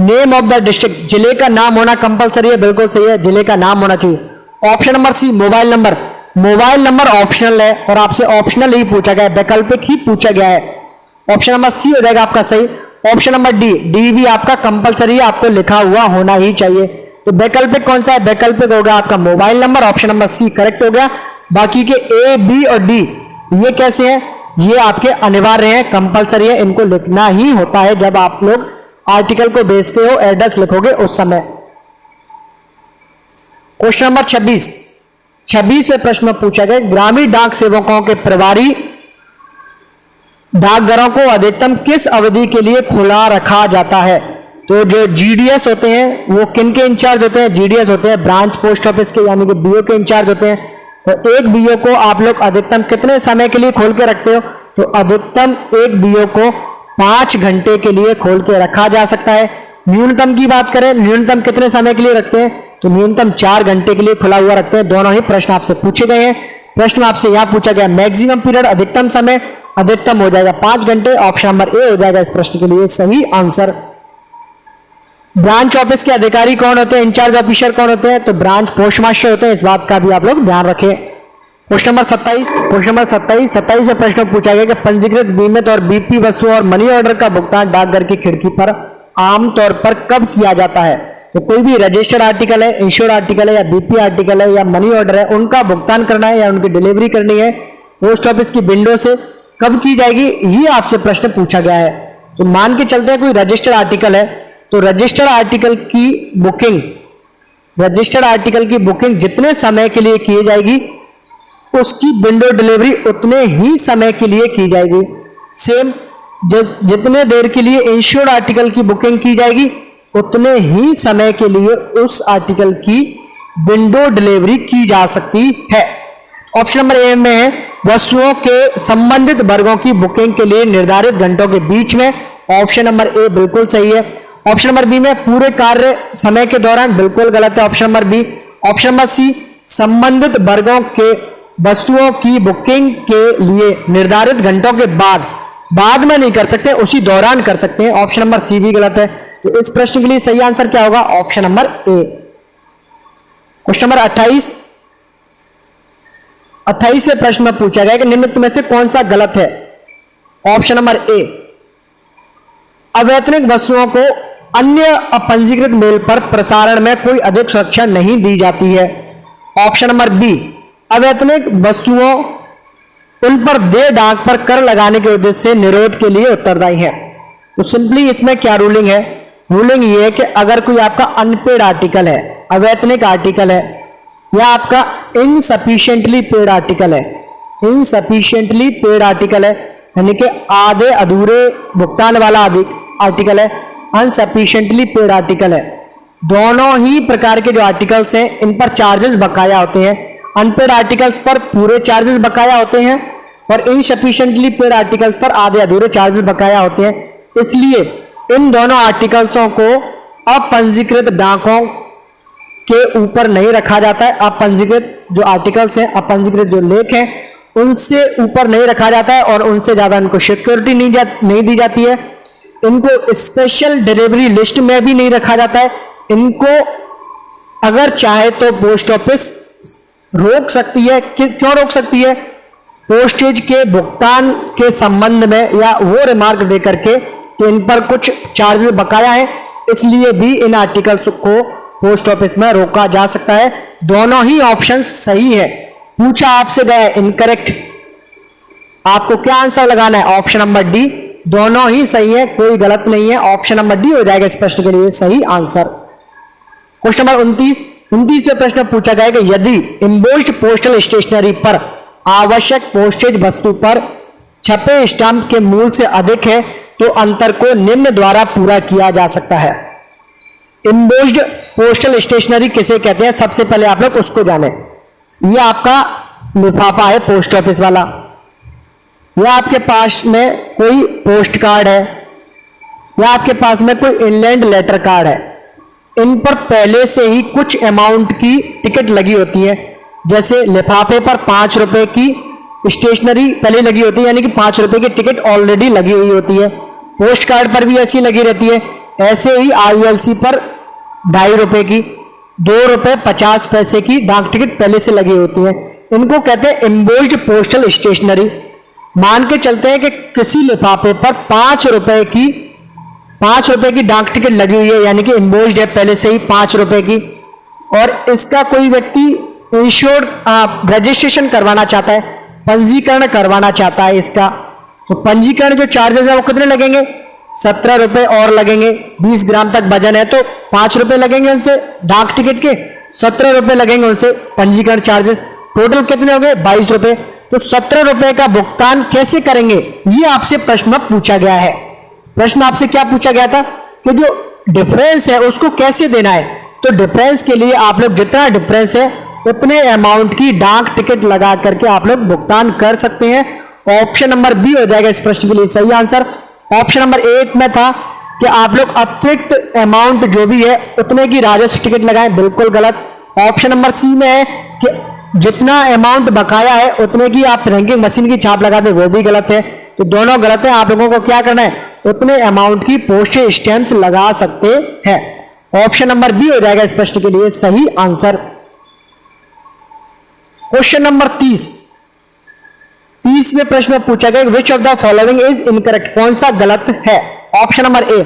name of the district, जिले का नाम होना कंपलसरी है, बिल्कुल सही है, जिले का नाम होना चाहिए। Option number C, mobile number, mobile number optional है और आपसे ऑप्शनल ही पूछा गया है, वैकल्पिक ही पूछा गया है। ऑप्शन नंबर सी हो जाएगा आपका सही। ऑप्शन नंबर डी, डी भी आपका कंपलसरी, आपको लिखा हुआ होना ही चाहिए। तो वैकल्पिक कौन सा है? वैकल्पिक होगा आपका mobile number. Option number C correct हो गया। बाकी के ए, बी और डी ये कैसे हैं? ये आपके अनिवार्य हैं, कंपलसरी है, इनको लिखना ही होता है जब आप लोग आर्टिकल को भेजते हो, एड्रेस लिखोगे उस समय। क्वेश्चन नंबर 26वें प्रश्न में पूछा गया, ग्रामीण डाक सेवकों के प्रभारी डाकघरों को अधिकतम किस अवधि के लिए खुला रखा जाता है? तो जो जीडीएस होते हैं वो किन के इंचार्ज होते हैं? जीडीएस होते हैं ब्रांच पोस्ट ऑफिस के, यानी कि बीओ के इंचार्ज होते हैं। तो एक बीओ को आप लोग अधिकतम कितने समय के लिए खोल के रखते हो? तो अधिकतम एक बीओ को 5 घंटे के लिए खोल के रखा जा सकता है। न्यूनतम की बात करें, न्यूनतम कितने समय के लिए रखते हैं? तो न्यूनतम 4 घंटे के लिए खुला हुआ रखते हैं। दोनों ही प्रश्न आपसे पूछे गए हैं। प्रश्न आपसे यहां पूछा गया मैक्सिमम पीरियड, अधिकतम समय, अधिकतम हो जाएगा 5 घंटे। ऑप्शन नंबर ए हो जाएगा इस प्रश्न के लिए सही आंसर। ब्रांच ऑफिस के अधिकारी कौन होते हैं? इंचार्ज ऑफिसर कौन होते हैं? तो ब्रांच पोस्ट मास्टर होते हैं, इस बात का भी आप लोग ध्यान रखें। क्वेश्चन नंबर 27 प्रश्न पूछा गया कि पंजीकृत बीमित और बीपी वस्तुओं और मनी ऑर्डर का भुगतान डाकघर की खिड़की पर आमतौर पर कब किया जाता है? तो कोई भी रजिस्टर्ड आर्टिकल है, इंश्योर्ड आर्टिकल है या बीपी आर्टिकल है या मनी ऑर्डर है, उनका भुगतान करना है या उनकी डिलीवरी करनी है पोस्ट ऑफिस की विंडो से, कब की जाएगी? ये आपसे प्रश्न पूछा गया है। तो मान के चलते हैं कोई रजिस्टर्ड आर्टिकल है, तो रजिस्टर्ड आर्टिकल की बुकिंग जितने समय के लिए की जाएगी उसकी विंडो डिलीवरी उतने ही समय के लिए की जाएगी। सेम जितने देर के लिए इंश्योर्ड आर्टिकल की बुकिंग की जाएगी उतने ही समय के लिए उस आर्टिकल की विंडो डिलीवरी की जा सकती है। ऑप्शन नंबर ए में है वस्तुओं के संबंधित वर्गों की बुकिंग के लिए निर्धारित घंटों के बीच में। ऑप्शन नंबर ए बिल्कुल सही है। ऑप्शन नंबर बी में पूरे कार्य समय के दौरान, बिल्कुल गलत है option number B. Option number C संबंधित वर्गों के वस्तुओं की बुकिंग के लिए निर्धारित घंटों के बाद में नहीं कर सकते, उसी दौरान कर सकते हैं। ऑप्शन नंबर सी भी गलत है। तो इस प्रश्न के लिए सही आंसर क्या होगा? Option number A. Question number 28वें प्रश्न में पूछा गया कि निम्नलिखित में से कौन सा गलत है? ऑप्शन नंबर ए, अवैतनिक वस्तुओं को अन्य अपंजीकृत मेल पर प्रसारण में कोई अधिक सुरक्षा नहीं दी जाती है। ऑप्शन नंबर बी, अवैतनिक वस्तुओं उन पर देय डाक पर कर लगाने के उद्देश्य से निरोध के लिए उत्तरदायी है। तो सिंपली इसमें क्या रूलिंग है? रूलिंग ये है कि अगर कोई आपका अनपेड आर्टिकल है, अवैतनिक आर्टिकल है, या आपका इनसफिशिएंटली पेड आर्टिकल है, इनसफिशिएंटली पेड आर्टिकल है यानी कि आधे अधूरे भुगतान वाला आर्टिकल है, अनसफिशिएंटली पेड आर्टिकल है, दोनों ही प्रकार के जो आर्टिकल्स हैं इन पर चार्जेस बकाया होते हैं। अनपेड आर्टिकल्स पर पूरे चार्जेस बकाया होते हैं और इनसफिशिएंटली पेड आर्टिकल्स पर आधे अधूरे चार्जेस बकाया होते हैं। इसलिए इन दोनों आर्टिकल्सों को अपंजीकृत डाकों के ऊपर नहीं रखा जाता है। अपंजीकृत जो आर्टिकल्स हैं, अपंजीकृत जो लेख हैं, उनसे ऊपर नहीं रखा जाता है और उनसे ज्यादा इनको सिक्योरिटी नहीं दी जाती है। इनको स्पेशल डिलीवरी लिस्ट में भी नहीं रखा जाता है। इनको अगर चाहे तो पोस्ट ऑफिस रोक सकती है। क्यों रोक सकती है? पोस्टेज के भुगतान के संबंध में या वो रिमार्क दे करके कि इन पर कुछ चार्जेस बकाया है, इसलिए भी इन आर्टिकल्स को पोस्ट ऑफिस में रोका जा सकता है। दोनों ही ऑप्शन सही है। पूछा आपसे गया इनकरेक्ट, आपको क्या आंसर लगाना है? Option number D. दोनों ही सही है, कोई गलत नहीं है। ऑप्शन नंबर डी हो जाएगा इस प्रश्न के लिए सही आंसर। क्वेश्चन नंबर 29वें प्रश्न पूछा जाएगा, यदि एम्बोस्ड पोस्टल स्टेशनरी पर आवश्यक पोस्टेज वस्तु पर छपे स्टाम्प के मूल्य से अधिक है तो अंतर को निम्न द्वारा पूरा किया जा सकता है। एम्बोस्ड पोस्टल स्टेशनरी किसे कहते हैं? सबसे पहले आप लोग उसको जाने। यह आपका लिफाफा है पोस्ट ऑफिस वाला, या आपके पास में कोई पोस्ट कार्ड है, या आपके पास में कोई इनलैंड लेटर कार्ड है। इन पर पहले से ही कुछ अमाउंट की टिकट लगी होती है। जैसे लिफाफे पर 5 रुपए की स्टेशनरी पहले लगी होती है, यानी कि 5 रुपए की टिकट ऑलरेडी लगी हुई होती है। पोस्ट कार्ड पर भी ऐसी लगी रहती है। ऐसे ही ILC पर 2.5 रुपए की, 2 रुपए 50 पैसे की डाक टिकट पहले से लगी होती है। इनको कहते हैं एम्बोस्ड पोस्टल स्टेशनरी। मान के चलते हैं कि किसी लिफाफे पर 5 रुपए की डाक टिकट लगी हुई है, यानी कि एम्बोस्ड है पहले से ही 5 रुपए की, और इसका कोई व्यक्ति इंश्योर्ड रजिस्ट्रेशन करवाना चाहता है, पंजीकरण करवाना चाहता है इसका, तो पंजीकरण जो चार्जेस है वो कितने लगेंगे? 17 रुपए और लगेंगे। 20 ग्राम तक वजन है तो 5 रुपए लगेंगे उनसे डाक टिकट के, 17 रुपए लगेंगे उनसे पंजीकरण चार्जेस। टोटल कितने हो गए? 22 रुपए। तो 17 रुपए का भुगतान कैसे करेंगे, ये आपसे प्रश्न में पूछा गया है। प्रश्न आपसे क्या पूछा गया था कि जो डिफरेंस है उसको कैसे देना है। तो डिफरेंस के लिए आप लोग जितना डिफरेंस है उतने अमाउंट की डाक टिकट लगा करके आप लोग भुगतान कर सकते हैं। ऑप्शन नंबर बी हो जाएगा इस प्रश्न के लिए सही आंसर। ऑप्शन नंबर 8 में था कि आप लोग अतिरिक्त अमाउंट जो भी है उतने की राजस्व टिकट लगाएं, बिल्कुल गलत। ऑप्शन नंबर सी में है कि जितना अमाउंट बकाया है उतने की आप रैंकिंग मशीन की छाप लगा दें, वो भी गलत है। तो दोनों गलत है। आप लोगों को क्या करना है? उतने अमाउंट की पोस्टेज स्टैम्प्स लगा सकते हैं। ऑप्शन नंबर बी हो जाएगा इस प्रश्न के लिए सही आंसर। क्वेश्चन नंबर 30 में प्रश्न में पूछा गया, which of the following is incorrect? कौन सा गलत है? ऑप्शन नंबर ए,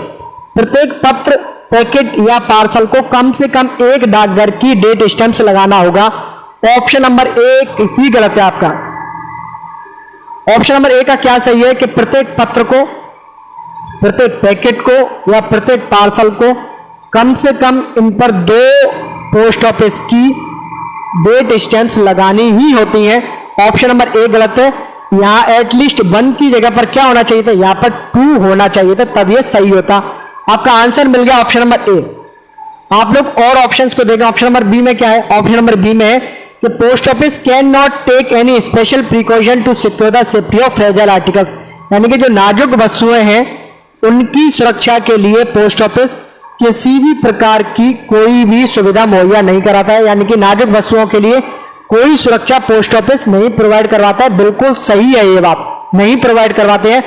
प्रत्येक पत्र, पैकेट या पार्सल को कम से कम एक डाकघर की डेट स्टैम्प्स लगाना होगा। ऑप्शन नंबर ए ही गलत है आपका। ऑप्शन नंबर ए का क्या सही है कि प्रत्येक पत्र को, प्रत्येक पैकेट को या प्रत्येक पार्सल को कम से कम इन पर 2 पोस्ट ऑफिस की डेट स्टैम्प्स लगानी ही होती है। ऑप्शन नंबर ए गलत है। यहां एटलीस्ट 1 की जगह पर क्या होना चाहिए था? यहां पर 2 होना चाहिए था, तब यह सही होता। आपका आंसर मिल गया ऑप्शन नंबर ए। आप लोग और ऑप्शंस को देखें। ऑप्शन नंबर बी में क्या है? ऑप्शन नंबर बी में है कि post office can not take any special precaution to secure the safety of fragile articles, यानी कि जो नाजुक वस्तुएं हैं उनकी सुरक्षा के लिए पोस्ट ऑफिस किसी भी प्रकार की कोई भी सुविधा मुहैया नहीं कराता है, यानी कि नाजुक वस्तुओं के लिए कोई सुरक्षा पोस्ट ऑफिस नहीं प्रोवाइड करवाता है। बिल्कुल सही है ये बात, नहीं प्रोवाइड करवाते हैं।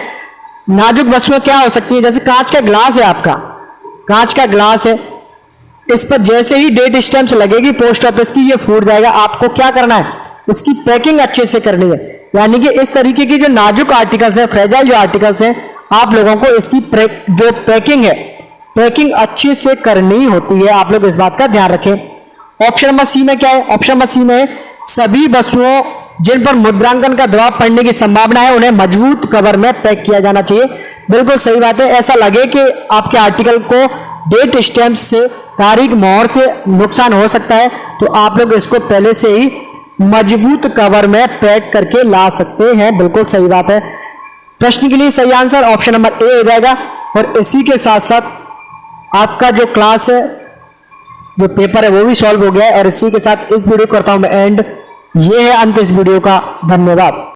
नाजुक वस्तुएं क्या हो सकती है? जैसे कांच का ग्लास है, आपका कांच का ग्लास है, इस पर जैसे ही डेट स्टैम्प्स लगेगी पोस्ट ऑफिस की, ये फूट जाएगा। आपको क्या करना है? इसकी पैकिंग अच्छे से करनी है, यानी कि इस तरीके की जो नाजुक आर्टिकल्स है, फ्रेजाइल जो आर्टिकल्स हैं, आप लोगों को इसकी जो पैकिंग है, पैकिंग अच्छे से करनी होती है। आप लोग इस बात का ध्यान रखें। ऑप्शन नंबर सी में क्या है? ऑप्शन नंबर सी में सभी वस्तुओं जिन पर मुद्रांकन का दबाव पड़ने की संभावना है उन्हें मजबूत कवर में पैक किया जाना चाहिए। बिल्कुल सही बात है। ऐसा लगे कि आपके आर्टिकल को डेट स्टैम्प से, तारीख मोहर से नुकसान हो सकता है, तो आप लोग इसको पहले से ही मजबूत कवर में पैक करके ला सकते हैं। बिल्कुल सही बात है। प्रश्न के लिए सही आंसर ऑप्शन नंबर ए हो जाएगा। और इसी के साथ साथ आपका जो क्लास है, जो पेपर है, वो भी सॉल्व हो गया है। और इसी के साथ इस वीडियो को करता हूं मैं एंड। ये है अंत इस वीडियो का। धन्यवाद।